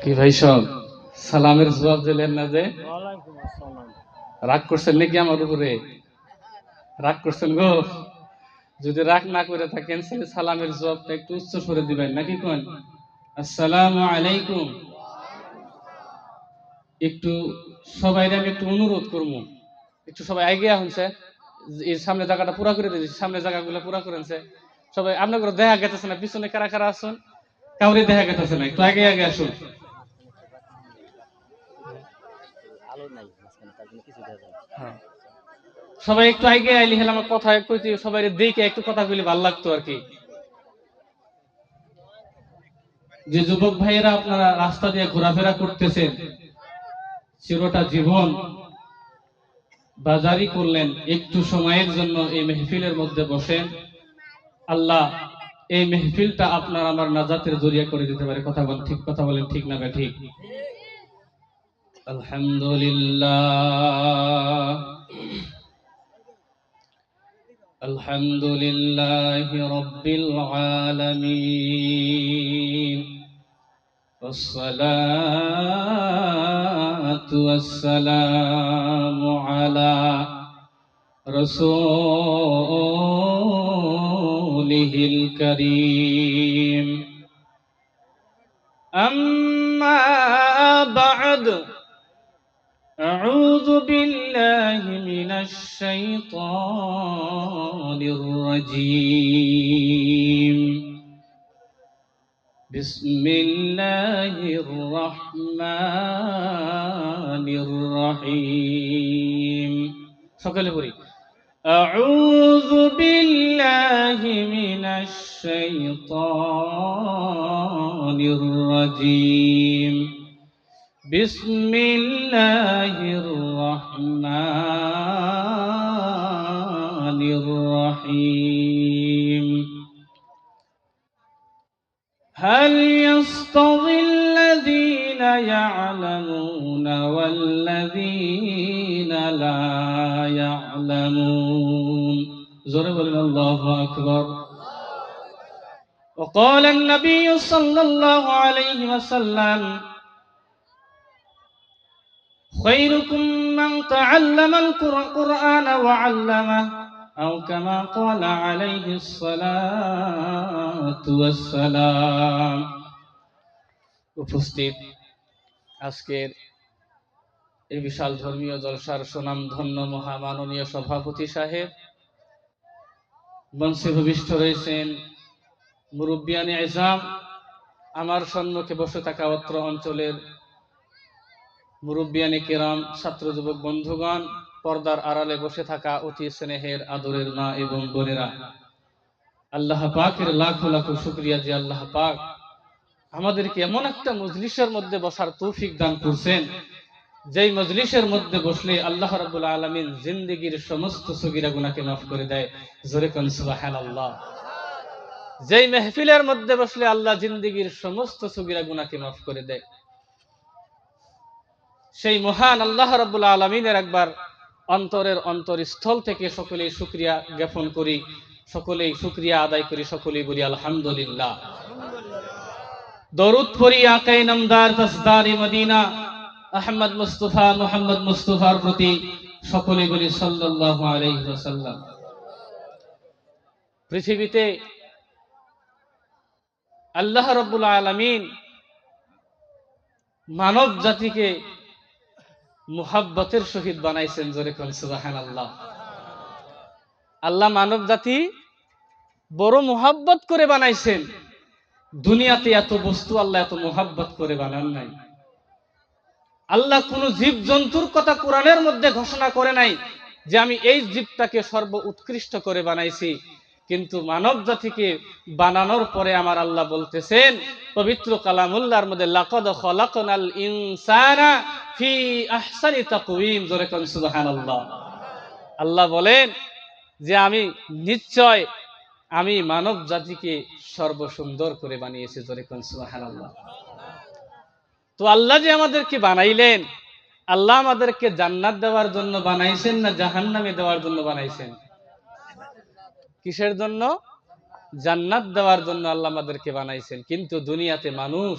কি ভাই সব সালামের জবাব দিলেন না যে? রাগ করছেন নাকি আমার উপরে? রাগ করছেন গো? যদি রাগ না করে থাকেন তাহলে সালামের জবাবটা একটু উচ্চ স্বরে দিবেন নাকি কোন? আসসালামু আলাইকুম। একটু সবাই আমি একটু অনুরোধ করবো, একটু সবাই আগে হচ্ছে এর সামনে জায়গাটা পুরা করে দিয়েছি, সামনে জায়গাগুলো পুরা করেছে সবাই। আপনার করে দেখা গেতেছে না পিছনে কারা কারা আসুন, কাউরে দেখা গেতেছে না, একটু আগে আগে আসুন। হ্যাঁ, সবাই একটু আগে আইলি হলে আমার কথা কইতে সবাই দেখে একটু কথা কইলে ভালো লাগতো আর কি। যে যুবক ভাইয়েরা আপনারা রাস্তা দিয়ে ঘোরাফেরা করতেছেন, চিরটা জীবন বাজারি করলেন, একটু সময়ের জন্য এই মেহফিলের মধ্যে বসেন, আল্লাহ এই মেহফিলটা আপনার আমার নাজাতের জরিয়া করে দিতে পারে। কথা বলেন, ঠিক কথা বলেন, ঠিক না বে ঠিক? আলহামদুলিল্লাহ, আলহামদুলিল্লাহি রাব্বিল আলামিন, والصلاة والسلام على رسوله الكريم، أما بعد، أعوذ بالله من الشيطان الرجيم، بسم الله الرحمن الرحيم. সকলে পড়ি, أعوذ بالله من الشيطان الرجيم، بسم الله الرحمن الرحيم. هل يستوي الذين يعلمون والذين لا يعلمون؟ زور الله أكبر. وقال النبي صلى الله عليه وسلم: خيركم من تعلم القرآن وعلمه، أو كما قال عليه الصلاة والسلام. উপস্থিত আজকের এই বিশাল ধর্মীয় জলসার সুনাম ধন্য মহামাননীয় সভাপতি সাহেব, মঞ্চে ভূমিষ্ঠ রয়েছেন মুরব্বিয়ানে আযম, আমার সম্মুখে বসে থাকা অত্র অঞ্চলের মুরব্বিয়ানে কিরাম, ছাত্র যুবক বন্ধুগণ, পর্দার আড়ালে বসে থাকা অতি স্নেহের আদরের মা এবং বোনেরা, আল্লাহ পাকের লাখো লাখো শুকরিয়া যে আল্লাহ পাক আমাদেরকে এমন একটা মজলিসের মধ্যে বসার তৌফিক দান করছেন, যেই মজলিসের মধ্যে বসলে আল্লাহ রাব্বুল আলামিন জিন্দেগীর সমস্ত সগীরা গুনাহকে মাফ করে দেয়। জোরে কোন সুবহানাল্লাহ। যেই মেহফিলের মধ্যে বসলে আল্লাহ জিন্দেগীর সমস্ত সগীরা গুনাহকে মাফ করে দেয়, সেই মহান আল্লাহ রাব্বুল আলামিনের একবার অন্তরের অন্তরস্থল থেকে সকলেই শুকরিয়া জ্ঞাপন করি, সকলেই শুকরিয়া আদায় করি, সকলেই বলি আলহামদুলিল্লাহ। দরুদ পড়ি আকায়ে নামদার তাজদারি মদিনা আহমদ মুস্তাফা মুহাম্মদ মুস্তাফার প্রতি, সকলেই বলি সাল্লাল্লাহু আলাইহি ওয়াসাল্লাম। পৃথিবীতে আল্লাহ রাব্বুল আলামিন মানব জাতিকে মুহাব্বতের সহিত বানাইছেন। জোরে কোন সুবহানাল্লাহ। আল্লাহ মানব জাতি বড় মুহাব্বত করে বানাইছেন। দুনিয়াতে এত বস্তু আল্লাহ এত মুহাব্বত করে বানান নাই। আল্লাহ কোন জীব জন্তুর কথা কোরআনের মধ্যে ঘোষণা করে নাই যে আমি এই জীবটাকে সর্ব উৎকৃষ্ট করে বানাইছি, কিন্তু মানব জাতিকে বানানোর পরে আমার আল্লাহ বলতেছেন পবিত্র কালামুল্লাহর মধ্যে, লাকাদ খালাকনাল ইনসানা ফি আহসানি তাকওয়িম। জোরে কোন সুবহানাল্লাহ। আল্লাহ বলেন যে আমি নিশ্চয় আমি মানব জাতিকে সর্বসুন্দর করে বানিয়েছি। জোরে কোন সুবহানাল্লাহ। তো আল্লাহ যে আমাদেরকে বানাইলেন, আল্লাহ আমাদেরকে জান্নাত দেওয়ার জন্য বানাইছেন না জাহান্নামে দেওয়ার জন্য বানাইছেন? কিসের জন্য? জান্নাত দেওয়ার জন্য আল্লাহ আমাদেরকে বানাইছেন। কিন্তু দুনিয়াতে মানুষ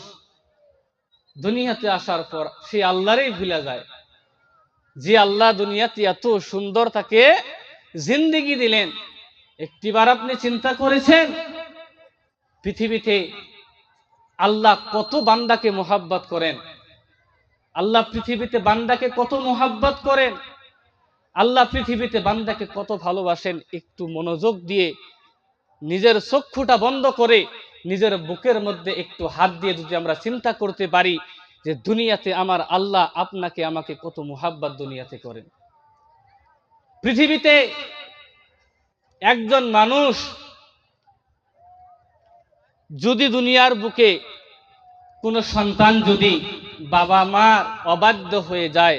দুনিয়াতে আসার পর সে আল্লাহরই ভুলে যায়। যে আল্লাহ দুনিয়াতে এত সুন্দর তাকে জিন্দেগি দিলেন, একটিবার আপনি চিন্তা করেছেন পৃথিবীতে আল্লাহ কত বান্দাকে মোহাব্বত করেন? আল্লাহ পৃথিবীতে বান্দাকে কত মোহাব্বত করেন? আল্লাহ পৃথিবীতে বান্দাকে কত ভালোবাসেন? একটু মনোযোগ দিয়ে নিজের চক্ষুটা বন্ধ করে নিজের বুকের মধ্যে একটু হাত দিয়ে যদি আমরা চিন্তা করতে পারি যে দুনিয়াতে আমার আল্লাহ আপনাকে আমাকে কত মোহাব্বত দুনিয়াতে করেন। পৃথিবীতে একজন মানুষ যদি দুনিয়ার বুকে কোনো সন্তান যদি বাবা মার অবাধ্য হয়ে যায়,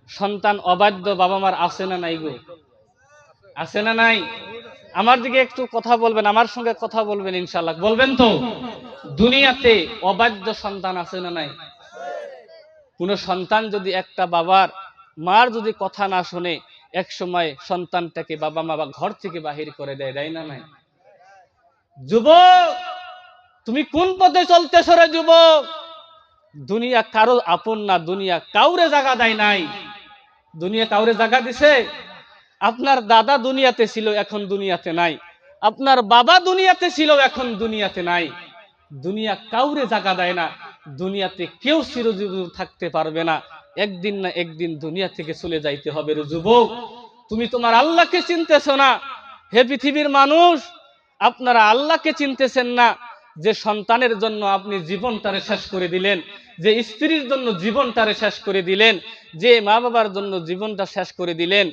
সন্তান অবাধ্য বাবা মার আছে না নাই গো? আছে না নাই? আমার দিকে একটু কথা বলবেন, আমার সঙ্গে কথা বলবেন ইনশাআল্লাহ, বলবেন তো? দুনিয়াতে অবাধ্য সন্তান আছে না নাই? কোন সন্তান যদি একটা বাবার মার যদি কথা না শুনে এক সময় সন্তানটাকে বাবা মা ঘর থেকে বাহির করে দেয়, দেয় না নাই? যুবক, তুমি কোন পথে চলতেছ রে যুবক? দুনিয়া কারো আপন না, দুনিয়া কাউরে জায়গা দেয় নাই। দুনিয়া কাউরে জায়গা দিছে? আপনার দাদা দুনিয়াতে ছিল, এখন দুনিয়াতে নাই। আপনার বাবা দুনিয়াতে ছিল, এখন দুনিয়াতে নাই। দুনিয়া কাউরে জায়গা দেয় না। দুনিয়াতে কেউ চিরজীবন থাকতে পারবে না। একদিন না একদিন দুনিয়া থেকে চলে যাইতে হবে রে যুবক। তুমি তোমার আল্লাহকে চিনতেছ না। হে পৃথিবীর মানুষ, আপনারা আল্লাহকে চিনতেছেন না। যে সন্তানের জন্য আপনি জীবনটারে শেষ করে দিলেন, যে স্ত্রীর জন্য জীবনটারে শেষ করে দিলেন, যে মা বাবার জন্য জীবনটা শেষ করে দিলেন,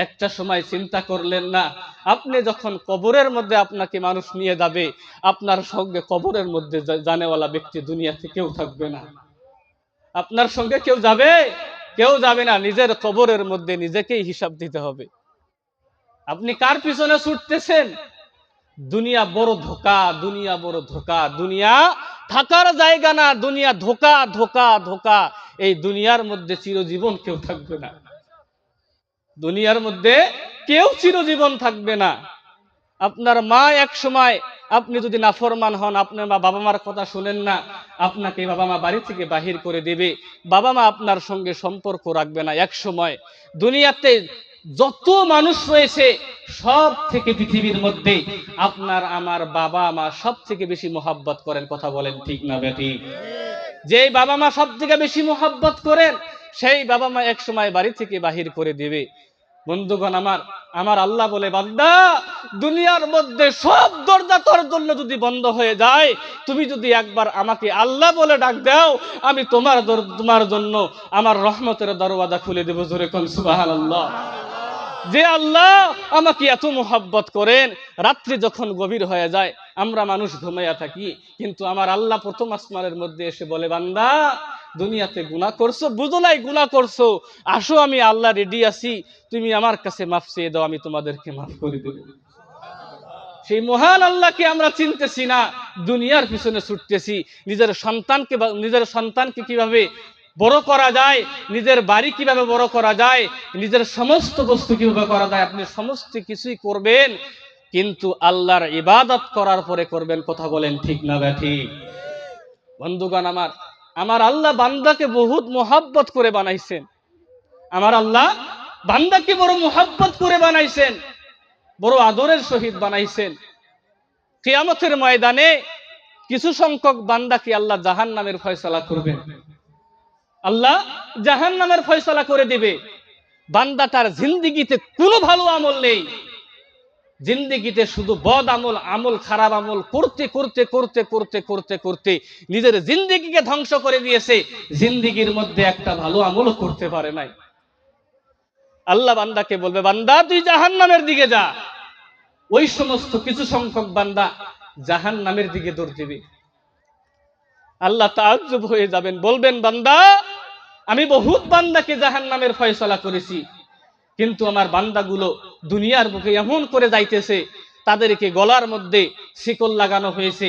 একটা সময় চিন্তা করলেন না আপনি যখন কবরের মধ্যে আপনাকে মানুষ নিয়ে যাবে, আপনার সঙ্গে কবরের মধ্যে জানেওয়ালা ব্যক্তি দুনিয়াতে কেউ থাকবে না। আপনার সঙ্গে কেউ যাবে? কেউ যাবে না। নিজের কবরের মধ্যে নিজেকেই হিসাব দিতে হবে। আপনি কার পিছনে ছুটতেছেন? দুনিয়া বড় ধোঁকা, দুনিয়া বড় ধোঁকা। দুনিয়া থাকার জায়গা না, দুনিয়া ধোঁকা ধোঁকা ধোঁকা। এই দুনিয়ার মধ্যে চিরজীবন কেউ থাকবে না। দুনিয়ার মধ্যে কেউ চিরজীবন থাকবে না। আপনার মা এক সময়, আপনি যদি নাফরমান হন, আপনার মা বাবা মার কথা শুনেন না, আপনাকে বাবা মা বাড়ি থেকে বাহির করে দেবে। বাবা মা আপনার সঙ্গে সম্পর্ক রাখবে না। এক সময় দুনিয়াতে যত মানুষ রয়েছে সব থেকে পৃথিবীর মধ্যে আপনার আমার বাবা মা সব থেকে বেশি মোহাব্বত করেন। কথা বলেন ঠিক না বেটি? যে বাবা মা সব থেকে বেশি মোহাব্বত করেন, সেই বাবা মা এক সময় বাড়ি থেকে বাহির করে দেবে। বন্ধুগণ আমার, আমার আল্লাহ বলে, বান্দা দুনিয়ার মধ্যে সব দরজা তোর জন্য যদি বন্ধ হয়ে যায়, তুমি যদি একবার আমাকে আল্লাহ বলে ডাক দাও, আমি তোমার জন্য আমার রহমতের দরওয়াজা খুলে দেব। জোরে কোন সুবহানাল্লাহ। যে আল্লাহ আমাকে এত মোহাব্বত করেন, রাত্রি যখন গভীর হয়ে যায় আমরা মানুষ ঘুমাইয়া থাকি, কিন্তু আমার আল্লাহ প্রথম আসমানের মধ্যে এসে বলে, বান্দা দুনিয়াতে গুনাহ করছো, বুঝো নাই গুনাহ করছো, আসো আমি আল্লাহ রেডি আছি, তুমি আমার কাছে মাফ চেয়ে দাও, আমি তোমাদেরকে মাফ করে দেব। সেই মহান আল্লাহকে আমরা চিনতেছি না, দুনিয়ার পিছনে ছুটতেছি। নিজের সন্তানকে কিভাবে বড় করা যায়, নিজের বাড়ি কিভাবে বড় করা যায়, নিজের সমস্ত বস্তু কিভাবে করা যায়, আপনি সমস্ত কিছুই করবেন, কিন্তু আল্লাহর ইবাদত করার পরে করবেন। কথা বলেন ঠিক না ঠিক? বন্ধুগণ আমার, আমার আল্লাহ বান্দাকে বহুত মোহাব্বত করে বানাইছেন। আমার আল্লাহ বান্দাকে বড় মোহাব্বত করে বানাইছেন, বড় আদরের সহিত বানাইছেন। কিয়ামতের ময়দানে কিছু সংখ্যক বান্দাকে আল্লাহ জাহান্নামের ফয়সালা করবেন। আল্লাহ জাহান্নামের ফয়সালা করে দিবে। বান্দাটার জিন্দেগিতে কোনো ভালো আমল নেই, জিন্দেগিতে শুধু বদ আমল খারাপ আমল করতে করতে করতে করতে করতে করতে নিজের জিন্দেগিকে ধ্বংস করে দিয়েছে। জিন্দেগির মধ্যে একটা ভালো আমলও করতে পারে নাই। আল্লাহ বান্দাকে বলবে, বান্দা তুই জাহান্নামের দিকে যা। ওই সমস্ত কিছু সংখ্যক বান্দা জাহান্নামের দিকে দৌড় দিবে। আল্লাহ তাআজ্জুব হয়ে যাবেন, বলবেন, বান্দা আমি বহুত বান্দাকে জাহান্নামের ফয়সালা করেছি, কিন্তু আমার বান্দাগুলো দুনিয়ার বুকে এমন করে যাইতেছে, তাদেরকে গলার মধ্যে শিকল লাগানো হয়েছে,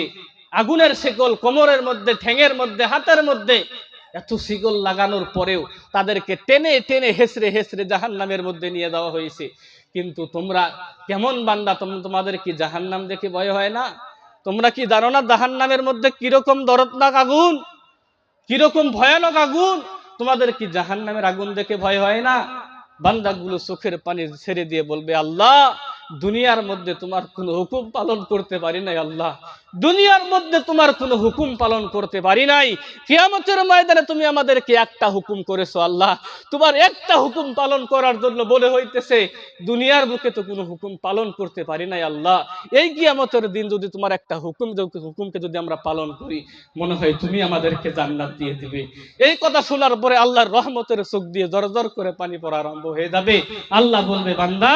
আগুনের শিকল, কোমরের মধ্যে, ঠ্যাঙের মধ্যে, হাতের মধ্যে, এত শিকল লাগানোর পরেও তাদেরকে টেনে টেনে হেসড়ে হেসড়ে জাহান্নামের মধ্যে নিয়ে দেওয়া হয়েছে। কিন্তু তোমরা কেমন বান্দা, তোমাদের কি জাহান্নাম দেখে ভয় হয় না? তোমরা কি জানো না জাহান্নামের মধ্যে কিরকম দরদনাক আগুন? কিরকম ভয়ানক আগুন। তোমাদের কি জাহান্নামের আগুন দেখে ভয় হয় না? বান্দাগুলো চোখের পানি ছেড়ে দিয়ে বলবে, আল্লাহ দুনিয়ার মধ্যে তোমার কোনো হুকুম পালন করতে পারি নাই, আল্লাহ দুনিয়ার মধ্যে তোমার কোনো হুকুম পালন করতে পারি নাই, কিয়ামতের ময়দানে তুমি আমাদেরকে একটা হুকুম করেছো, আল্লাহ তোমার একটা হুকুম পালন করার জন্য বলে হইতেছে দুনিয়ার বুকে তো কোনো হুকুম পালন করতে পারি নাই, আল্লাহ এই কিয়ামতের দিন যদি তোমার একটা হুকুমকে যদি আমরা পালন করি, মনে হয় তুমি আমাদেরকে জান্নাত দিয়ে দিবে। এই কথা শোনার পরে আল্লাহর রহমতের চোখ দিয়ে জরজর করে পানি পড়া আরম্ভ হয়ে যাবে। আল্লাহ বলবে, বান্দা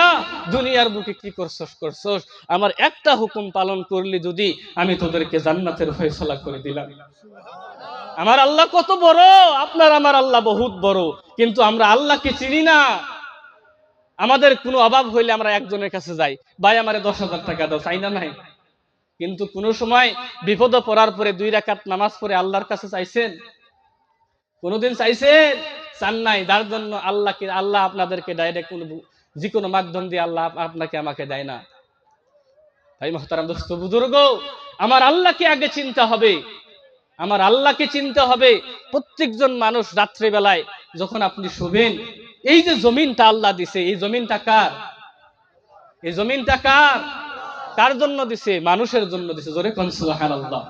দুনিয়ার বুকে কি করছস, আমার একটা হুকুম পালন করলি যদি আমি তোদেরকে জান্নাতের ফয়সালা করে দিলাম। আমার আল্লাহ কত বড়, আপনার আমার আল্লাহ বহুত বড়, কিন্তু আমরা আল্লাহকে চিনি না। আমাদের কোনো অভাব হইলে আমরা একজনের কাছে যাই, ভাই আমারে 10,000 টাকা দাও, চাই না নাই? কিন্তু কোন সময় বিপদে পড়ার পরে 2 রাকাত নামাজ পড়ে আল্লাহর কাছে চাইছেন? কোনদিন চাইছেন? চান নাই। যার জন্য আল্লাহ আপনাদেরকে ডাইরেক্ট যে কোনো মাধ্যম দিয়ে আল্লাহ আপনাকে আমাকে দেয় না। ভাই মুহতারাম দোস্ত বুজুর্গ, আমার আল্লাহকে আগে চিনতে হবে, আমার আল্লাহকে চিনতে হবে। প্রত্যেকজন মানুষ রাত্রে বেলায় যখন আপনি শোবেন, এই যে জমিনটা আল্লাহ দিছে, এই জমিনটা কার? এই জমিনটা কার? কার জন্য দিছে? মানুষের জন্য দিছে। জোরে কোন সুবহানাল্লাহ।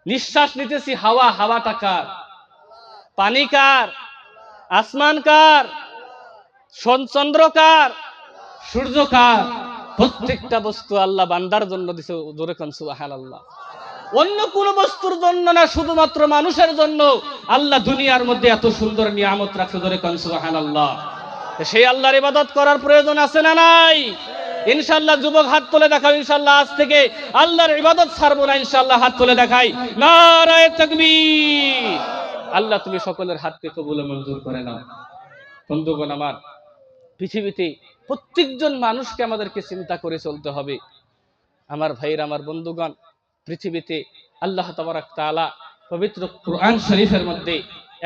নিঃশ্বাস নিতেছি হাওয়া, হাওয়াটা কার? পানি কার? আসমান কার? চন্দ্র কার? সূর্য কার? প্রত্যেকটা বস্তু আল্লাহ বান্দার জন্য দিছে। জোরে কোন সুবহানাল্লাহ। অন্য কোন বস্তুর জন্য না, শুধুমাত্র মানুষের জন্য আল্লাহ দুনিয়ার মধ্যে এত সুন্দর নিয়ামত রাখছে। জোরে কোন সুবহানাল্লাহ। সেই আল্লাহর ইবাদত করার প্রয়োজন আছে না নাই? ইনশাআল্লাহ যুবক হাত তুলে দেখাও, ইনশাআল্লাহ আজ থেকে আল্লাহর ইবাদত ছাড়বো না, ইনশাআল্লাহ হাত তুলে দেখাই। নারায়ে তাকবীর। আল্লাহ তুমি সকলের হাতকে কবুল মঞ্জুর করে নাও। বন্ধুগণ আমার, পৃথিবীতে প্রত্যেকজন মানুষকে আমাদেরকে চিন্তা করে চলতে হবে। আমার ভাইয়ের, আমার বন্ধুগণ, পৃথিবীতে আল্লাহ তাবারক তাআলা পবিত্র কোরআন শরীফের মধ্যে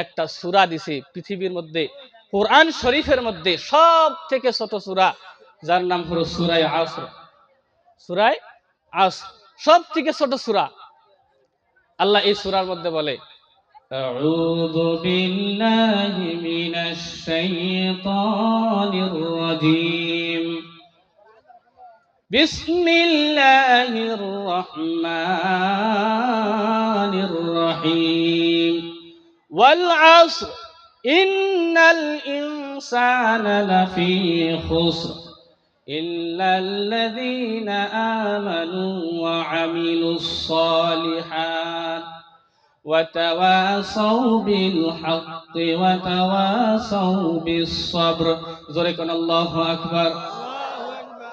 একটা সূরা দিছে। পৃথিবীর মধ্যে কোরআন শরীফের মধ্যে সব থেকে ছোট সূরা, যার নাম হলো সূরা আসর। সূরা আসর সব থেকে ছোট সূরা। আল্লাহ এই সূরার মধ্যে বলে, আউযু বিল্লাহি মিনাশ শাইতানির রাজীম, বিসমিল্লাহির রহমানির রহিম, ওয়াল আসর ইন্নাল ইনসানা লাফি খুসর ইল্লাল্লাযীনা আমানু ওয়া আমিলুস সালিহাত ওয়া তাওয়াসাউ বিল হাক্কি ওয়া তাওয়াসাউ বিস সাবর। জোরে কোন আল্লাহু আকবার।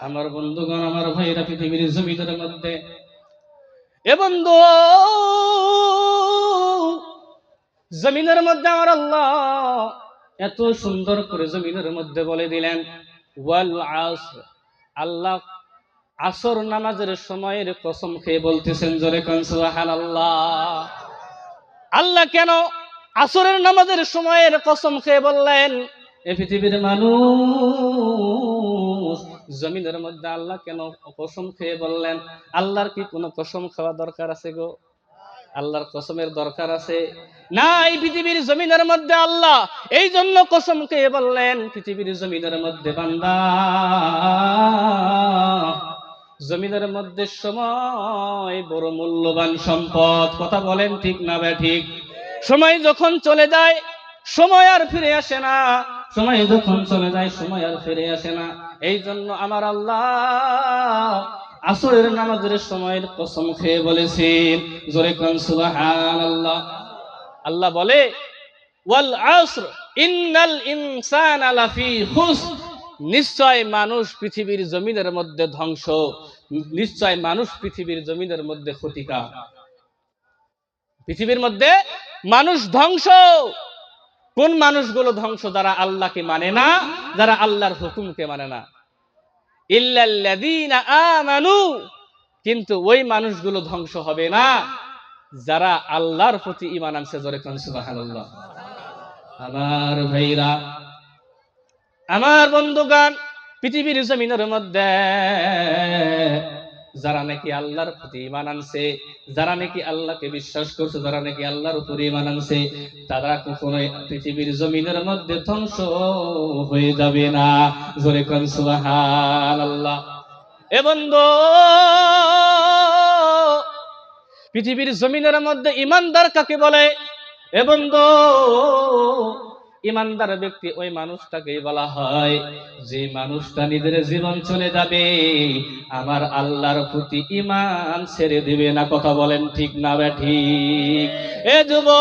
আমার বন্ধুগণ, আমার ভাইরা, পৃথিবীর জমিনের মধ্যে এ বন্ধু, জমিনের মধ্যে আমার আল্লাহ এত সুন্দর করে জমিনের মধ্যে বলে দিলেন ওয়াল আসর। আল্লাহ আসর নামাজের সময়ের কসম খেয়ে বলতেছেন, জোরে কোন সুবহানাল্লাহ। আল্লাহ কেন আসরের নামাজের সময়ের কসম খেয়ে বললেন? এই পৃথিবীর মানুষ, জমিনের মধ্যে আল্লাহ কেন কসম খেয়ে বললেন? আল্লাহর কি কোনো কসম খাওয়া দরকার আছে গো? আল্লাহর কসমের দরকার আছে না? এই পৃথিবীর জমিনের মধ্যে আল্লাহ এই জন্য কসম খেয়ে বললেন, পৃথিবীর জমিনের মধ্যে বান্দা, জমিনের মধ্যে সময় বড় মূল্যবান সম্পদ। কথা বলেন ঠিক না ঠিক? সময় যখন চলে যায়, সময় আর ফিরে আসে না। সময় যখন চলে যায়, সময় আর ফিরে আসে না। এই জন্য আমার আল্লাহ আসরের নামাজের সময়ের কসম খেয়ে বলেছেন, জোরে কোন সুবহানাল্লাহ। আল্লাহ বলে ওয়াল আসর ইন্নাল ইনসানা লাফি খুসর, নিশ্চয় মানুষ পৃথিবীর জমিনের মধ্যে ধ্বংস, নিশ্চয় মানুষ পৃথিবীর জমিনের মধ্যে ক্ষতিকার। পৃথিবীর মধ্যে মানুষ ধ্বংস। কোন মানুষগুলো ধ্বংস? যারা আল্লাহকে মানে না, যারা আল্লাহর হুকুমকে মানে না। ইল্লাল্লাযীনা আমানু, কিন্তু ওই মানুষগুলো ধ্বংস হবে না যারা আল্লাহর প্রতি ঈমান আনছে। জোরে কোন সুবহানাল্লাহ। আমার ভাইরা, আমার বন্ধুগণ, পৃথিবীর জমিনের মধ্যে যারা নাকি আল্লাহর প্রতি ঈমান আনছে, যারা নাকি আল্লাহকে বিশ্বাস করছে, যারা নাকি আল্লাহর উপরে ঈমান আনছে, তারা কখনোই পৃথিবীর জমিনের মধ্যে ধ্বংস হয়ে যাবে না। জোরে কোন সুবহানাল্লাহ। এ বন্ধু, পৃথিবীর জমিনের মধ্যে ঈমানদার কাকে বলে? এ বন্ধু, ঈমানদার ব্যক্তি ওই মানুষটাকেই বলা হয় যে মানুষটা নিজের জীবন চলে যাবে আমার আল্লাহর প্রতি ঈমান ছেড়ে দিবে না। কথা বলেন ঠিক না ঠিক? এ যুবক,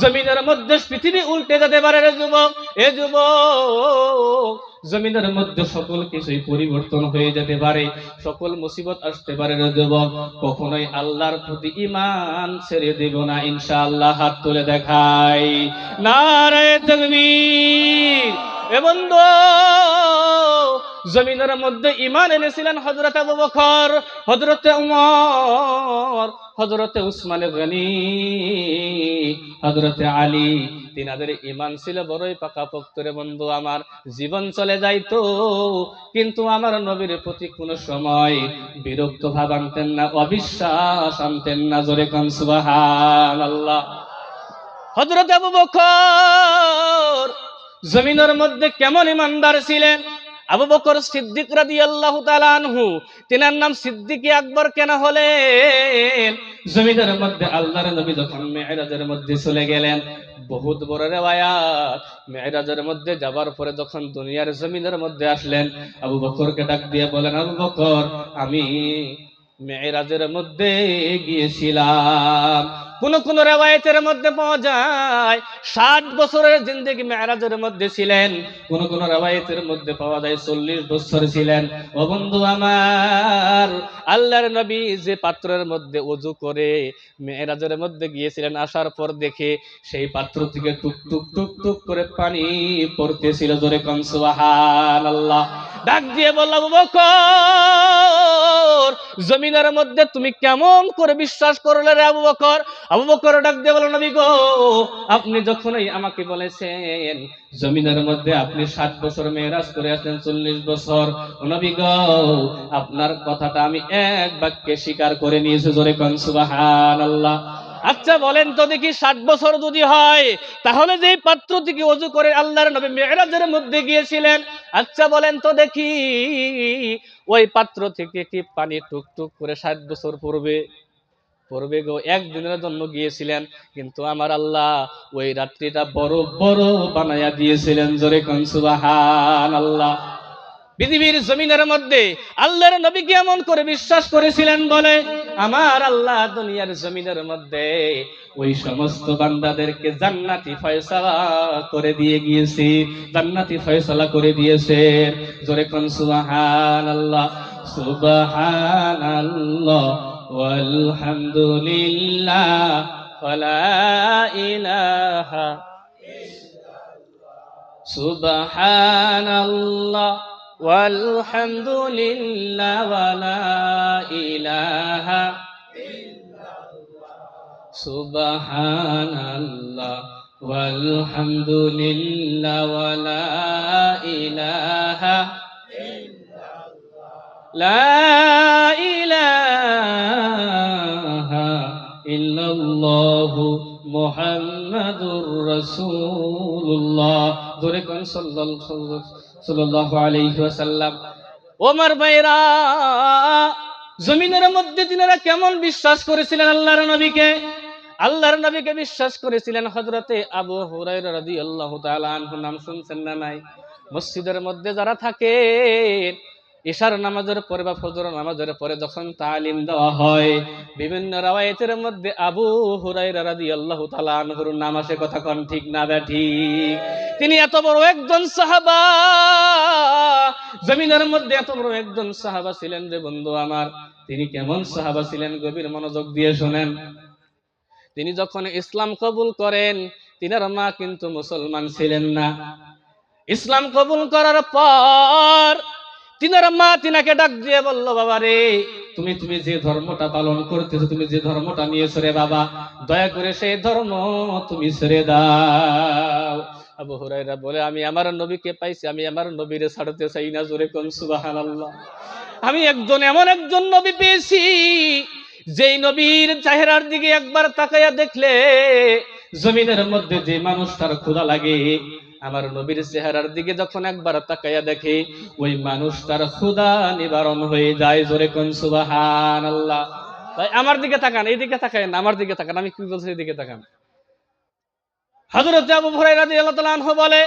জমিনের মধ্যে পৃথিবী উল্টে যেতে পারে রে যুবক। এ যুবক, জমিনের মধ্যে সকল কিছুই পরিবর্তন হয়ে যেতে পারে, সকল মুসিবত আসতে পারে রে যুবক। কখনোই আল্লাহর প্রতি ঈমান ছেড়ে দেব না ইনশাআল্লাহ। হাত তুলে দেখাই নারে তাকবীর। এ বন্ধু, জমিনের মধ্যে ঈমান এনেছিলেন হযরত আবু বকর, হযরত উমর, হযরত উসমান গনি, হযরত আলী। তিনাদের ঈমান ছিল বড়ই পাকাপোক্ত রে বন্ধু আমার। জীবন চলে যাইতো কিন্তু আমার নবীর প্রতি কোনো সময় বিরক্ত ভাব আনতেন না, অবিশ্বাস আনতেন না। জোরে কোন সুবহানাল্লাহ। হযরত আবু বকর জমিনের মধ্যে কেমন ঈমানদার ছিলেন? আবু বকর সিদ্দিক রাদিয়াল্লাহু তাআলা আনহু, তিনার নাম সিদ্দিকে আকবর কেন হলেন? জমিনের মধ্যে আল্লাহর নবী যখন মিরাজের মধ্যে চলে গেলেন, বহুত বড় রিওয়ায়াত, মিরাজের মধ্যে যাবার পরে যখন দুনিয়ার জমিনের মধ্যে আসলেন, আবু বকরকে ডাক দিয়ে বলেন, আবু বকর, আমি মিরাজের মধ্যে গিয়েছিলাম। কোন কোন রিওয়ায়াতের মধ্যে পাওয়া যায় 60 বছরের জিন্দেগি মিরাজের মধ্যে ছিলেন, কোন কোন রিওয়ায়াতের মধ্যে পাওয়া যায় 40 বছর ছিলেন। ও বন্ধু আমার, আল্লাহর নবী যে পাত্রের মধ্যে ওযু করে মিরাজের মধ্যে গিয়েছিলেন, আসার পর দেখে সেই পাত্র থেকে টুক টুক টুক টুক করে পানি পড়তেছিল। জোরে কোন সুবহানাল্লাহ। ডাক দিয়ে বলল, আবু বকর, জমিনের মধ্যে তুমি কেমন করে বিশ্বাস করলে রে আবু বকর? আবু বকর ডাক দিয়ে বলল, নবী গো, আপনি যখনই আমাকে বলেছেন জমিনের মধ্যে আপনি 60 বছর মেরাজ করে আসলেন, 40 বছর, নবী গো, আপনার কথাটা আমি এক বাক্যে স্বীকার করে নিয়েছি। জোরে কোন সুবহানাল্লাহ। আচ্ছা বলেন তো দেখি, 60 বছর যদি হয় তাহলে যে পাত্র থেকে ওযু করে আল্লাহর নবী মিরাজের মধ্যে গিয়েছিলেন, আচ্ছা বলেন তো দেখি ওই পাত্র থেকে কি পানি টুকটুক করে 60 বছর পড়বে? পড়বে গো। একদিনের জন্য গিয়েছিলেন, কিন্তু আমার আল্লাহ ওই রাত্রিটা বড় বড় বানায়া দিয়েছিলেন। জোরে কোন সুবহানাল্লাহ। পৃথিবীর জমিনের মধ্যে আল্লাহর নবীকে এমন করে বিশ্বাস করেছিলেন বলে আমার আল্লাহ দুনিয়ার জমিনের মধ্যে ওই সমস্ত বান্দাদেরকে জান্নাতি ফয়সালা করে দিয়ে গিয়েছে, জান্নাতি ফয়সালা করে দিয়েছে। জোরে কোন সুবহানাল্লাহ। সুবহানাল্লাহ ওয়ালহামদুলিল্লাহ ওয়ালা ইলাহা, সুবহানাল্লাহ ওয়ালহামদুলিল্লাহ ওয়ালা ইলাহা, সুবহানাল্লাহ ওয়ালহামদুলিল্লাহ ওয়ালা ইলাহা, লা ইলাহা ইল্লাল্লাহু মুহাম্মাদুর রাসূলুল্লাহ। জোরে কোন সাল্লাল্লাহু আলাইহি ওয়াসাল্লাম। ওমর ভাইরা, জমিনের মধ্যে তিনারা কেমন বিশ্বাস করেছিলেন আল্লাহর নবীকে? আল্লাহর নবীকে বিশ্বাস করেছিলেন হযরতে আবু হুরায়রা রাদিয়াল্লাহু তাআলা আনহু। নাম শুনছেন না নাই? মসজিদের মধ্যে যারা থাকে ইশার নামাজের পরে বা ফজর নামাজের পরে যখন তালিম দেওয়া হয়, বিভিন্ন রাওয়ায়াতের মধ্যে আবু হুরায়রা রাদিয়াল্লাহু তাআলা আনহুর নাম আসে। কথা কোন ঠিক না ঠিক? তিনি এত বড় একজন সাহাবা, জমিনের মধ্যে এত বড় একজন সাহাবা ছিলেন যে বন্ধু আমার। তিনি কেমন সাহাবা ছিলেন গভীর মনোযোগ দিয়ে শুনেন। তিনি যখন ইসলাম কবুল করেন, তিনার মা কিন্তু মুসলমান ছিলেন না। ইসলাম কবুল করার পর তিনার মা তিনাকে ডাক দিয়ে বলল, বাবা রে, তুমি যে ধর্মটা পালন করতেছো, তুমি যে ধর্মটা নিয়েছো রে বাবা, দয়া করে সেই ধর্ম তুমি ছেড়ে দাও। আবু হুরায়রা বলে, আমি আমার নবীকে পাইছি, আমি আমার নবীরে ছাড়তে চাই না। জোরে কোন সুবহানাল্লাহ। আমি এমন একজন নবী পেয়েছি যেই নবীর চেহারার দিকে একবার তাকাইয়া দেখলে জমিনের মধ্যে যে মানুষটার ক্ষুধা লাগে, আমার নবীর চেহারার দিকে যখন একবার তাকাইয়া দেখে ওই মানুষটার ক্ষুধা নিবারণ হয়ে যায়। জোরে কোন সুবহানাল্লাহ। তাই আমার দিকে তাকান, এই দিকে তাকান, আমার দিকে তাকান, আমি কি বলছি এই দিকে তাকান। হযরত আবু হুরায়রা রাদিয়াল্লাহু তাআলা আনহু বলে,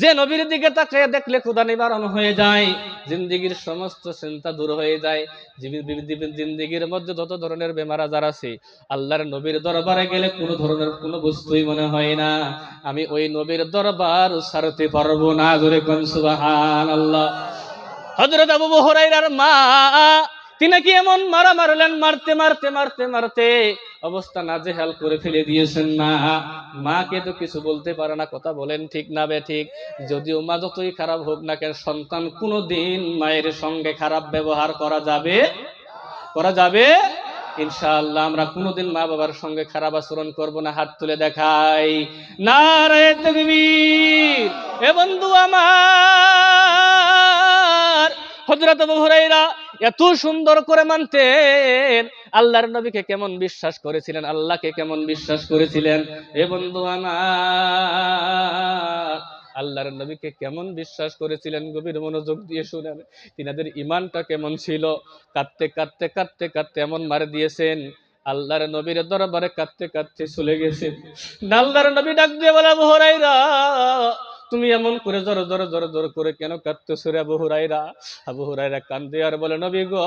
যে নবীর দিকে তাকিয়ে দেখলে ক্ষুধা নিবারণ হয়ে যায়, জিন্দেগীর সমস্ত চিন্তা দূর হয়ে যায়, জিন্দেগীর মধ্যে যত ধরনের বেমার আজার আছে, আল্লাহর নবীর দরবারে গেলে কোনো ধরনের কোনো বস্তুই মনে হয় না আমি ওই নবীর দরবার ছাড়তে পারবো না। জোরে কোন সুবহানাল্লাহ। হযরত আবু হুরায়রার মা, তিনি কি এমন মারা মারলেন, মারতে মারতে মারতে মারতে অবস্থা নাজেহাল করে ফেলে দিয়েছেন। মাকে তো কিছু বলতে পারে না, কথা বলেন ঠিক না বে ঠিক। যদিও মা যতই খারাপ হোক না কেন, সন্তান কোনোদিন মায়ের সঙ্গে খারাপ ব্যবহার করা যাবে ইনশাআল্লাহ আমরা কোনোদিন মা বাবার সঙ্গে খারাপ আচরণ করব না। হাত তুলে দেখাই, নারে তাকবীর। এ বন্ধু আমার, হযরত আবু হুরায়রা এত সুন্দর করে মানতেন, আল্লাহর নবীকে কেমন বিশ্বাস করেছিলেন, আল্লাহকে কেমন বিশ্বাস করেছিলেন। এ বন্ধু আমার, আল্লাহর নবীকে কেমন বিশ্বাস করেছিলেন, গভীর মনোযোগ দিয়ে শুনেন। তিনাদের ঈমানটা কেমন ছিল। কাঁদতে কাঁদতে কাঁদতে কাঁদতে এমন মার দিয়েছেন, আল্লাহর নবীর দরবারে কাঁদতে কাঁদতে চলে গেছেন। আল্লাহর নবী ডাক দিয়ে বলে, আবু হুরায়রা তুমি এমন করে জোর জোর জোর জোর করে কেন কাঁদতেছো রে আবু হুরায়রা? আবু হুরায়রা কান্দে আর বলে, নবী গো,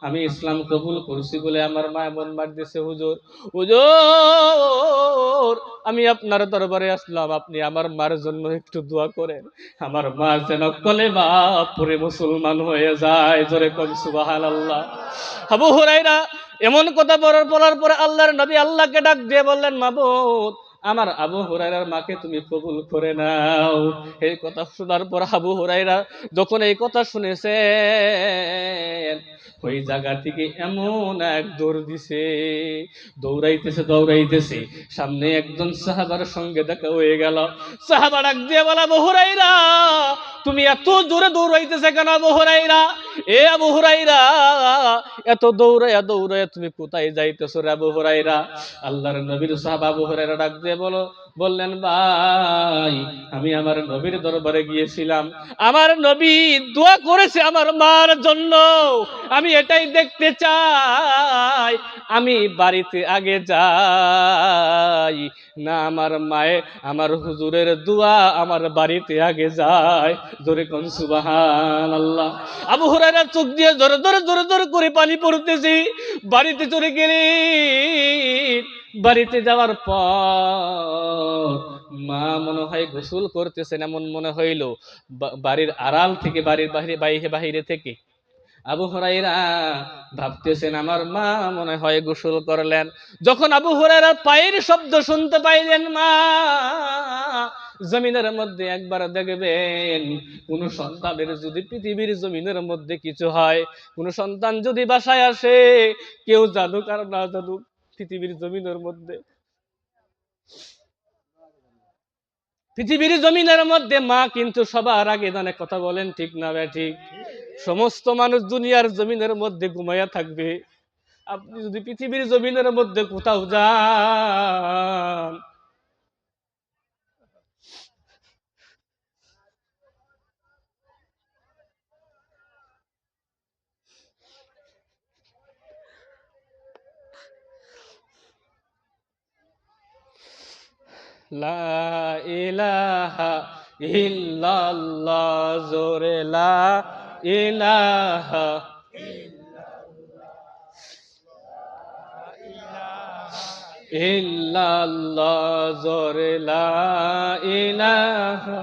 আমি ইসলাম কবুল করছি বলে আমার মা এমন মার দিয়েছে হুজুর। হুজুর আমি আপনার দরবারে আসলাম, আপনি আমার মার জন্য একটু দোয়া করেন, আমার মা যেন কলেমা পড়ে মুসলমান হয়ে যায়। জোরে কোন সুবহানাল্লাহ। আবু হুরায়রা এমন কথা বলার পরে আল্লাহর নবী আল্লাহকে ডাক দিয়ে বললেন, মাবুদ আমার আবু হুরায়রার মাকে তুমি কবুল করে নাও। এই কথা শোনার পর আবু হুরায়রা যখন এই কথা শুনেছেন, ওই জায়গা থেকে এমন এক দৌড় দিছে, দৌড়াইতেছে, সামনে একজন সাহাবার সঙ্গে দেখা হয়ে গেল। সাহাবা ডাক দিয়ে বলে, আবু হুরায়রা তুমি এত জোরে দৌড়াইতেছে কেন আবু হুরায়রা? এ আবু হুরায়রা এত দৌড়াইয়া দৌড়াইয়া তুমি কোথায় যাইতেছো রে আবু হুরায়রা? আল্লাহর নবীর সাহাবা আবু হুরায়রা ডাক দিয়ে বললেন, ভাই আমি আমার নবীর দরবারে গিয়েছিলাম, আমার নবী দোয়া করেছে আমার মার জন্য, আমি এটাই দেখতে চাই, আমি বাড়িতে আগে যাই না আমার মায়ে আমার হুজুরের দোয়া আমার বাড়িতে আগে যায়। জোরে কোন সুবহানাল্লাহ। আবু হুরায়রা চোখ দিয়ে জোরে জোরে জোরে জোরে করে পানি পড়তেছে। বাড়িতে চলে গেলে, বাড়িতে যাওয়ার পর মা মনে হয় গোসল করতেছেন এমন মনে হইল। বাড়ির আড়াল থেকে, বাড়ির বাহিরে থেকে আবু হুরায়রা ভাবতেছেন আমার মা মনে হয় গোসল করলেন। যখন আবু হুরায়রার পায়ের শব্দ শুনতে পাইলেন, মা জমিনের মধ্যে একবার দেখবেন, কোন সন্তানের যদি পৃথিবীর জমিনের মধ্যে কিছু হয়, কোন সন্তান যদি বাসায় আসে, কেউ জানুক আর না জানুক, পৃথিবীর জমিনের মধ্যে মা কিন্তু সবার আগে জানে। কথা বলেন ঠিক না ঠিক? সমস্ত মানুষ দুনিয়ার জমিনের মধ্যে ঘুমাইয়া থাকবে, আপনি যদি পৃথিবীর জমিনের মধ্যে কোথাও যান, লা ইলাহা ইল্লাল্লাহ, জোরে লা ইলাহা ইল্লাল্লাহ, জোরে লা ইলাহা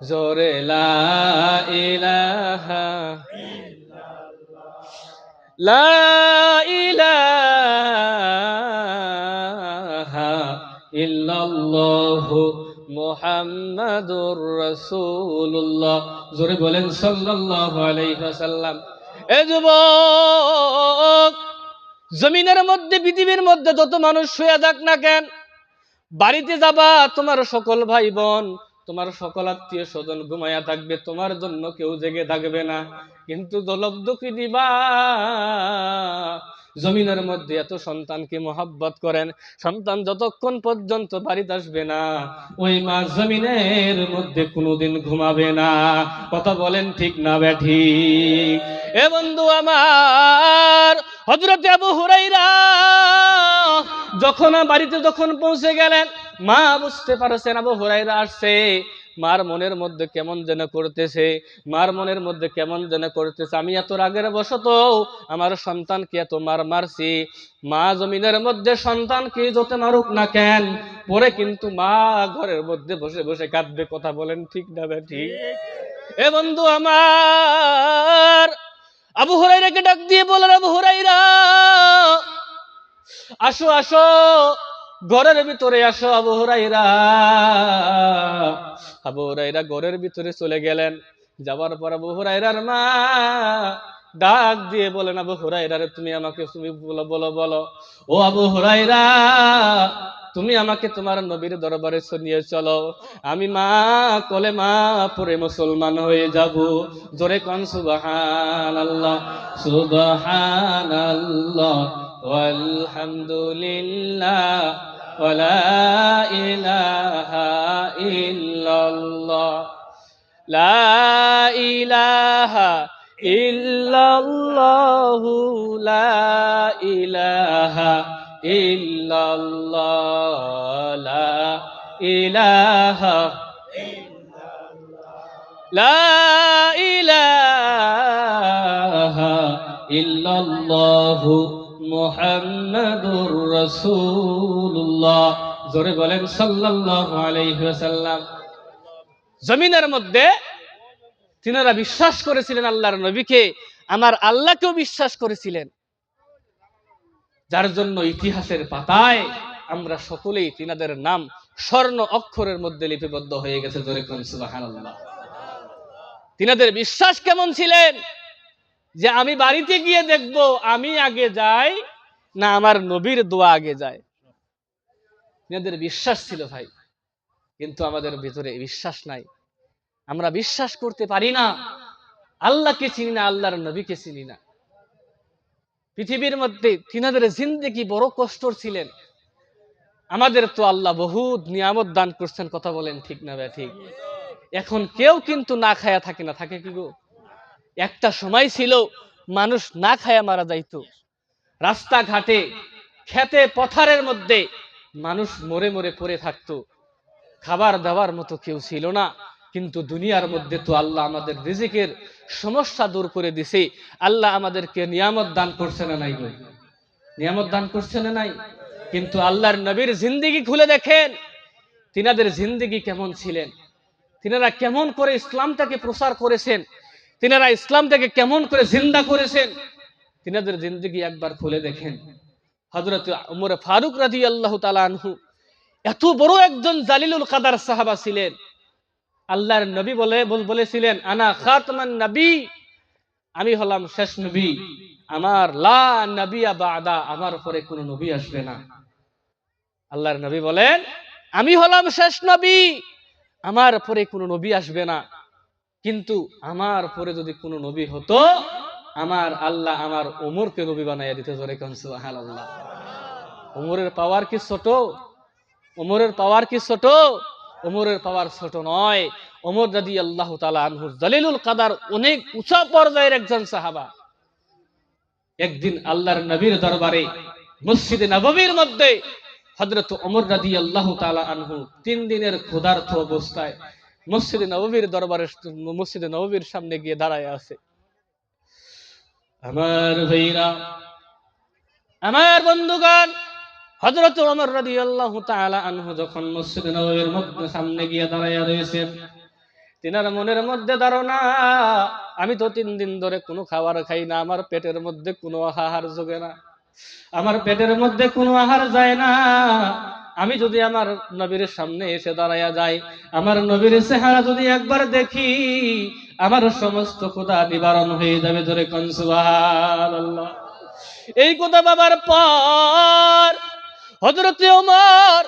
জোরে লা ইলাহা লা ইলাহা ইল্লাল্লাহু মুহাম্মাদুর রাসূলুল্লাহ। জোরে বলেন সাল্লাল্লাহু আলাইহি ওয়াসাল্লাম। এ যুবক, জমিনের মধ্যে পৃথিবীর মধ্যে যত মানুষ শুয়ে যাক না কেন, বাড়িতে যাবা, তোমার সকল ভাই বোন, তোমার সকল আত্মীয় স্বজন ঘুমায়া থাকবে, তোমার জন্য কেউ জেগে থাকবে না। কিন্তু জলবদুকি দিবা, জমিনের মধ্যে এত সন্তানকে মহব্বত করেন, সন্তান যতক্ষণ পর্যন্ত বাড়িতে আসবে না, ওই মা জমিনের মধ্যে কোনোদিন ঘুমাবে না। কথা বলেন ঠিক না ব্যাঠিক? এ বন্ধু আমার, হযরত আবু হুরায়রা যখন বাড়িতে পৌঁছে গেলেন, মা বুঝতে পারছেন আবু হুরায়রা আসছে। মার মনের মধ্যে কেমন যেন করতেছে, মার মনের মধ্যে কেমন যেন করতেছে, আমি এত রাগের বশত আমার সন্তানকে এত মারছি। মা জমিনের মধ্যে সন্তানকে যত মারুক না কেন, পরে কিন্তু মা ঘরের মধ্যে বসে বসে কাঁদবে। কথা বলেন ঠিক না ঠিক? এ বন্ধু আমার, আবু হুরায়রাকে ডাক দিয়ে বললেন, আবু হুরায়রা আসো আসো, ঘরের ভিতরে আসো। আবু হুরায়রা ঘরের ভিতরে চলে গেলেন। যাওয়ার পর আবু হুরায়রার মা ডাক দিয়ে বলেন, আবু হুরায়রা তুমি আমাকে বলো বলো বলো, ও আবু হুরায়রা তুমি আমাকে তোমার নবীর দরবারে নিয়ে চলো, আমি মা কলেমা পড়ে মুসলমান হয়ে যাব। জোরে কোন সুবহানাল্লাহ, সুবহানাল্লাহ ওয়ালহামদুলিল্লাহ ওয়ালা ইলাহা ইল্লাল্লাহ, লা ইলাহা ইল্লাল্লাহু, লা ইলাহা ইল্লাল্লাহ, লা ইলাহা, লা ইলাহা ইল্লাল্লাহু মুহাম্মাদুর রাসূলুল্লাহ। জোরে বলেন সাল্লাল্লাহু আলাইহি ওয়াসাল্লাম। জমিনের মধ্যে তিনারা বিশ্বাস করেছিলেন আল্লাহর নবীকে, আমার আল্লাহকেও বিশ্বাস করেছিলেন, যার জন্য ইতিহাসের পাতায় আমরা সকলেই তিনাদের নাম স্বর্ণ অক্ষরের মধ্যে লিপিবদ্ধ হয়ে গেছে। জোরে কোন সুবহানাল্লাহ। তিনাদের বিশ্বাস কেমন ছিলেন, যে আমি বাড়িতে গিয়ে দেখব আমি আগে যাই না আমার নবীর দোয়া আগে যায়। তিনাদের বিশ্বাস ছিল ভাই, কিন্তু আমাদের ভিতরে বিশ্বাস নাই। আমরা বিশ্বাস করতে পারি না, আল্লাহকে চিনি না, আল্লাহর নবীকে চিনি না। পৃথিবীর মধ্যে তিনাদের জিন্দেগি বড় কষ্টর ছিলেন। আমাদের তো আল্লাহ বহুত নিয়ামত দান করছেন। কথা বলেন ঠিক না ভাই ঠিক? এখন কেউ কিন্তু না খায়া থাকে না, থাকে কি গো? একটা সময় ছিল মানুষ না খায়া মারা যাইতো, রাস্তাঘাটে খেতে পথারের মধ্যে মানুষ মরে মরে পড়ে থাকতো, খাবার দাবার মতো কেউ ছিল না। কিন্তু দুনিয়ার মধ্যে তো আল্লাহ আমাদের রিজিকের সমস্যা দূর করে দিছে। আল্লাহ আমাদেরকে নিয়ামত দান করছে না নাই গো? নিয়ামত দান করছে না নাই? কিন্তু আল্লাহর নবীর জিন্দেগি খুলে দেখেন, তিনাদের জিন্দেগি কেমন ছিলেন, তিনারা কেমন করে ইসলামটাকে প্রচার করেছেন, তিনারা ইসলামটাকে কেমন করে জিন্দা করেছেন, তিনাদের জিন্দেগি একবার খুলে দেখেন। হযরত ওমর ফারুক রাদিয়াল্লাহু তাআলা আনহু এত বড় একজন জালিলুল কাদার সাহাবা ছিলেন। আল্লাহর নবী বলেছিলেন, আনা খাতামান নবী, আমি হলাম শেষ নবী, আমার লা নবিয়া বাদা, আমার পরে কোন নবী আসবে না। আল্লাহর নবী বলেন, আমি হলাম শেষ নবী, আমার পরে কোনো নবী আসবে না। কিন্তু আমার পরে যদি কোনো নবী হতো, আমার আল্লাহ আমার ওমরকে নবী বানাইয়া দিতে। জোরে কোন সুবহানাল্লাহ। ওমরের পাওয়ার কি ছোট? ওমরের পাওয়ার কি ছোট? ওমরের পাওয়ার ছোট নয়। ওমর রাদিয়াল্লাহু তাআলা আনহু জালিলুল কাদার অনেক উঁচা পর্যায়ের একজন সাহাবা। একদিন আল্লাহর নবীর দরবারে মসজিদে নববীর মধ্যে হযরত ওমর রাদিয়াল্লাহু তাআলা আনহু 3 দিনের ক্ষুধার্ত অবস্থায় মসজিদে নববীর সামনে গিয়ে দাঁড়ায় আছে। আমার ভাইরা, আমার বন্ধুগণ, হযরত ওমর রাদিয়াল্লাহু তাআলা আনহু যখন মসজিদে নববীর মধ্যে সামনে গিয়ে দাঁড়ায় রয়েছেন, তিনার মনের মধ্যে ধারণা, আমি তো 3 দিন ধরে কোনো খাবার খাই না, আমার পেটের মধ্যে কোনো আহার যোগে না, আমার পেটের মধ্যে কোনো আহার যায় না। আমি যদি আমার নবীর সামনে এসে দাঁড়ায়া যাই, আমার নবীর চেহারা যদি একবার দেখি, আমার সমস্ত ক্ষুধা নিবারণ হয়ে যাবে। জোরে কোন সুবহানাল্লাহ। এই কথা ভাবার পর হযরত ওমর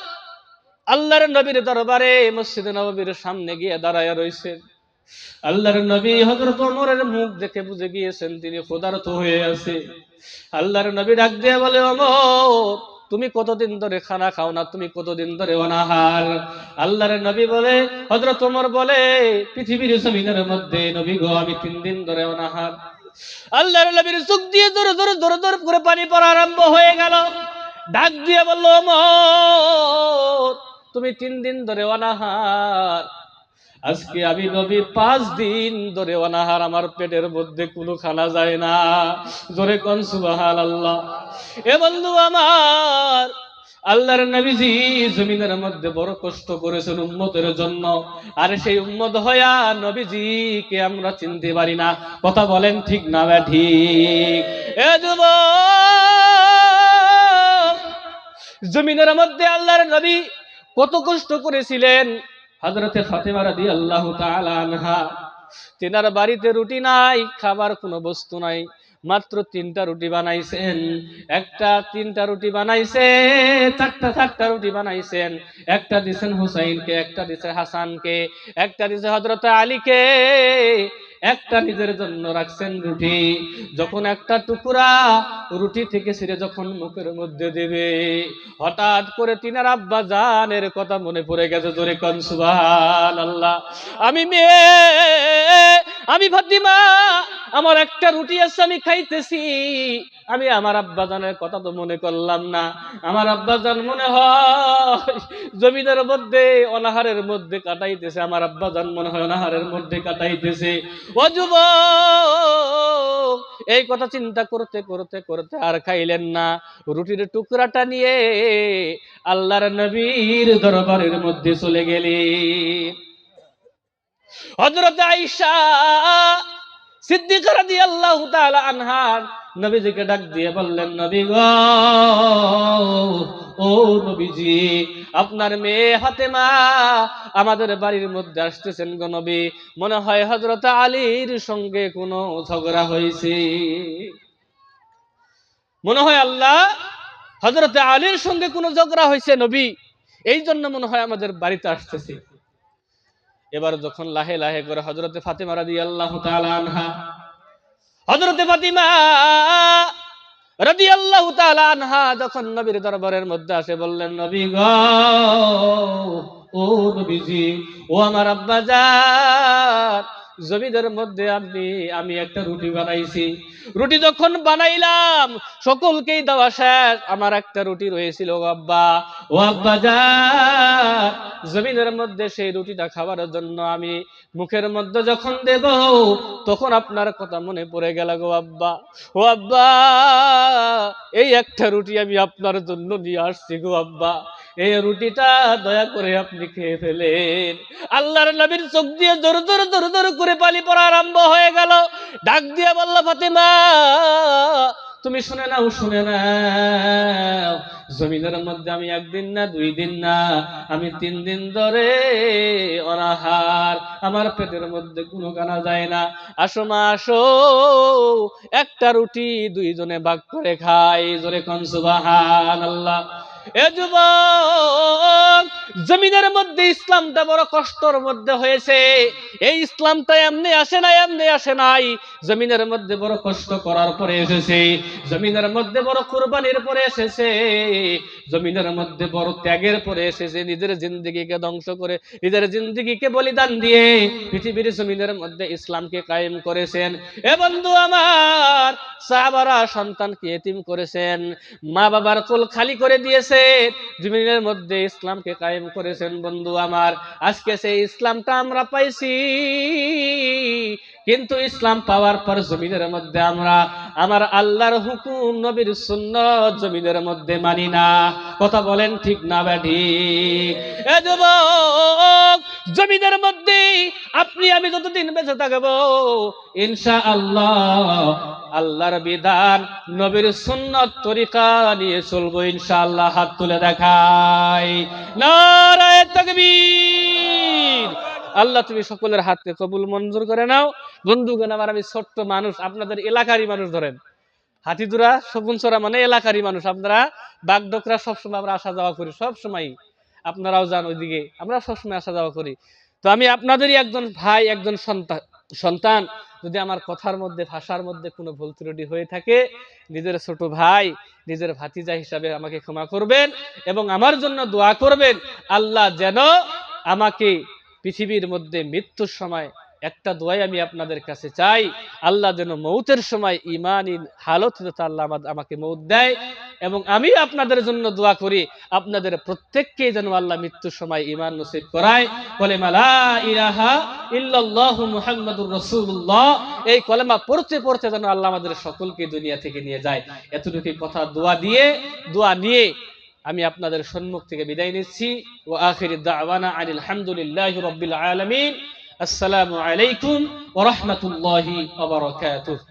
আল্লাহর নবীর দরবারে মসজিদে নববীর সামনে গিয়ে দাঁড়ায় রইছেন। আল্লাহর নবী হযরত ওমরের মুখ দেখে বুঝে গিয়েছেন তিনি ক্ষুধার্ত হয়ে আছে। আল্লাহর নবী ডাক দিয়ে বলে, ওমর তুমি কতদিন ধরে খানা খাও না, তুমি কতদিন ধরে অনাহার? আল্লাহর নবী বলে, হযরত ওমর বলে, পৃথিবীর জমিনের মধ্যে নবী গো আমি 3 দিন ধরে অনাহার। আল্লাহর নবীর চোখ দিয়ে জোরে জোরে জোরে জোরে করে পানি পড়া আরম্ভ হয়ে গেল। ডাক দিয়ে বলল, ওমর তুমি 3 দিন ধরে অনাহার, আজকে আমি নবী 5 দিন ধরে অনাহার, আমার পেটের মধ্যে কোনো খানা যায় না। জোরে কোন সুবহানাল্লাহ। এ বন্ধু আমার, আল্লাহর নবীজি জমিনের মধ্যে বড় কষ্ট করেছেন উম্মতের জন্য, আর সেই উম্মত হইয়া নবীজিকে আমরা চিনতে পারি না। কথা বলেন ঠিক না ঠিক? এ যুবক, জমিনের মধ্যে আল্লাহর নবী কত কষ্ট করেছিলেন। হযরতে ফাতেমা রাদিয়াল্লাহু তাআলা আনহা, তিনার বাড়িতে রুটি নাই, খাবার কোনো বস্তু নাই, মাত্র 3টা রুটি বানাইছেন। তিনটা রুটি বানাইছে, চারটা রুটি বানাইছেন। একটা দিছেন হুসাইনকে, একটা দিছে হাসানকে, একটা দিছে হযরতে আলীকে, একটা নিজের জন্য রাখছেন রুটি। যখন একটা টুকরা রুটি থেকে ছিঁড়ে যখন মুখের মধ্যে দেবে, হঠাৎ করে তিনার আব্বা জানের কথা মনে পড়ে গেছে। জোরে কোন সুবহানাল্লাহ। আমি মেয়ে, আমি ফাতিমা, আমার একটা রুটি আছে আমি খাইতেছি, আমি আমার আব্বাজানের কথা তো মনে করলাম না। আমার আব্বাজান মনে হয় জমিনের মধ্যে অনাহারের মধ্যে কাটাইতেছে, আমার আব্বাজান মনে হয় অনাহারের মধ্যে কাটাইতেছে। ও যুবক, এই কথা চিন্তা করতে করতে করতে আর খাইলেন না। রুটির টুকরাটা নিয়ে আল্লাহর নবীর দরবারের মধ্যে চলে গেলেন। হযরত আয়েশা সিদ্দিকা রাদিয়াল্লাহু তাআলা আনহা নবীজিকে ডাক দিয়ে বললেন, নবী গো, ও নবীজি, আপনার মেয়ে ফাতেমা আমাদের বাড়ির মধ্যে আসতেছেন গো নবী, মনে হয় হযরত আলীর সঙ্গে কোনো ঝগড়া হয়েছে, মনে হয় আল্লাহ হযরত আলীর সঙ্গে কোনো ঝগড়া হয়েছে নবী, এই জন্য মনে হয় আমাদের বাড়িতে আসতেছে। এবার যখন লাহে লাহে করে হযরতে ফাতেমা রাদিয়াল্লাহু তাআলা আনহা, হযরতে ফাতিমা রাদিয়াল্লাহু তাআলা আনহা যখন নবীর দরবারের মধ্যে আসে, বললেন, নবী গো, ও নবীজি, ও আমার আব্বাজান, জমিদের মধ্যে আমি একটা রুটি বানাইছি। রুটি যখন বানাইলাম সকলকেই দেওয়া শেষ, আমার একটা রুটি রয়েছিল আব্বা। ও আব্বাজান, জমিনের মধ্যে সেই রুটিটা খাবার জন্য আমি মুখের মধ্যে যখন দেব তখন আপনার কথা মনে পড়ে গেল গো আব্বা। ও আব্বা, এই একটা রুটি আমি আপনার জন্য নিয়ে আসছি গো আব্বা, এই রুটিটা দয়া করে আপনি খেয়ে ফেলেন। আল্লাহর নবীর চোখ দিয়ে জোর জোর জোর জোর করে পানি পড়া আরম্ভ হয়ে গেল। ডাক দিয়ে বলল, ফাতেমা তুমি শুনে নাও, শুনে নাও, জমিনের মধ্যে আমি 1 দিন না 2 দিন না, আমি 3 দিন ধরে অনাহার, আমার পেটের মধ্যে কোনো খানা যায় না। আসো মা আসো, একটা রুটি 2 জনে ভাগ করে খাই। জোরে কোন সুবহানাল্লাহ। এ যুবক, জমিনের মধ্যে ইসলামটা বড় কষ্টের মধ্যে হয়েছে। এই ইসলামটা এমনি আসে নাই, এমনি আসে নাই, জমিনের মধ্যে বড় কষ্ট করার পরে এসেছে, জমিনের মধ্যে বড় কুরবানির পরে এসেছে, জমিনের মধ্যে বড় ত্যাগের পরে এসেছে। নিজের জিন্দেগিকে ধ্বংস করে, নিজের জিন্দেগিকে বলিদান দিয়ে পৃথিবীর জমিনের মধ্যে ইসলামকে কায়েম করেছেন। এ বন্ধু আমার, সাহাবারা সন্তানকে এতিম করেছেন, মা বাবার কোল খালি করে দিয়েছে, জমিনের মধ্যে ইসলামকে কায়েম করেছেন। বন্ধু আমার, আজকে সেই ইসলামটা আমরা পাইছি, কিন্তু ইসলাম পাওয়ার পর জমিনের মধ্যে আমরা আমার আল্লাহর হুকুম, নবীর সুন্নাত জমিনের মধ্যে মানি না। কথা বলেন ঠিক না ঠিক? এ যুবক, জমিনের মধ্যে আপনি আমি যতদিন বেঁচে থাকবো ইনশাআল্লাহ আল্লাহর বিধান, নবীর সুন্নাত তরিকা নিয়ে চলবো ইনশাআল্লাহ। হাত তুলে দেখাই, নারায়ে তাকবীর। আল্লাহ তুমি সকলের হাতকে কবুল মঞ্জুর করে নাও। বন্ধুগণ আমার, আমি ছোট্ট মানুষ, আপনাদের এলাকারই মানুষ, ধরেন হাতিদুরা শকুনছড়া মানে এলাকারই মানুষ, আপনারা বাগডোকরা সবসময় আমরা আসা যাওয়া করি, সবসময় আপনারাও যান ওইদিকে, আমরা সবসময় আসা যাওয়া করি। তো আমি আপনাদেরই একজন ভাই, একজন সন্তান। যদি আমার কথার মধ্যে, ভাষার মধ্যে কোনো ভুল ত্রুটি হয়ে থাকে, নিজের ছোট ভাই, নিজের ভাতিজা হিসাবে আমাকে ক্ষমা করবেন এবং আমার জন্য দোয়া করবেন। আল্লাহ যেন আমাকে পৃথিবীর মধ্যে মৃত্যুর সময় একটা দোয়াই আমি আপনাদের কাছে চাই, আল্লাহ যেন মৌতের সময় ঈমানী হালত আল্লাহ আমাকে মৌত দেয়। এবং আমি আপনাদের জন্য দোয়া করি, আপনাদের প্রত্যেককেই যেন আল্লাহ মৃত্যুর সময় ঈমান নসিব করায়। কলেমা লা ইলাহা ইল্লাল্লাহু মুহাম্মাদুর রাসূলুল্লাহ, এই কলেমা পড়তে পড়তে যেন আল্লাহ আমাদের সকলকে দুনিয়া থেকে নিয়ে যায়। এতটুকু কথা দোয়া নিয়ে আমি আপনাদের সম্মুখ থেকে বিদায় নিচ্ছি। ওয়া আখিরু দাওয়ানা আনিল হামদুলিল্লাহি রাব্বিল আলামিন। আসসালামু আলাইকুম ওয়া রাহমাতুল্লাহি ওয়া বারাকাতুহু।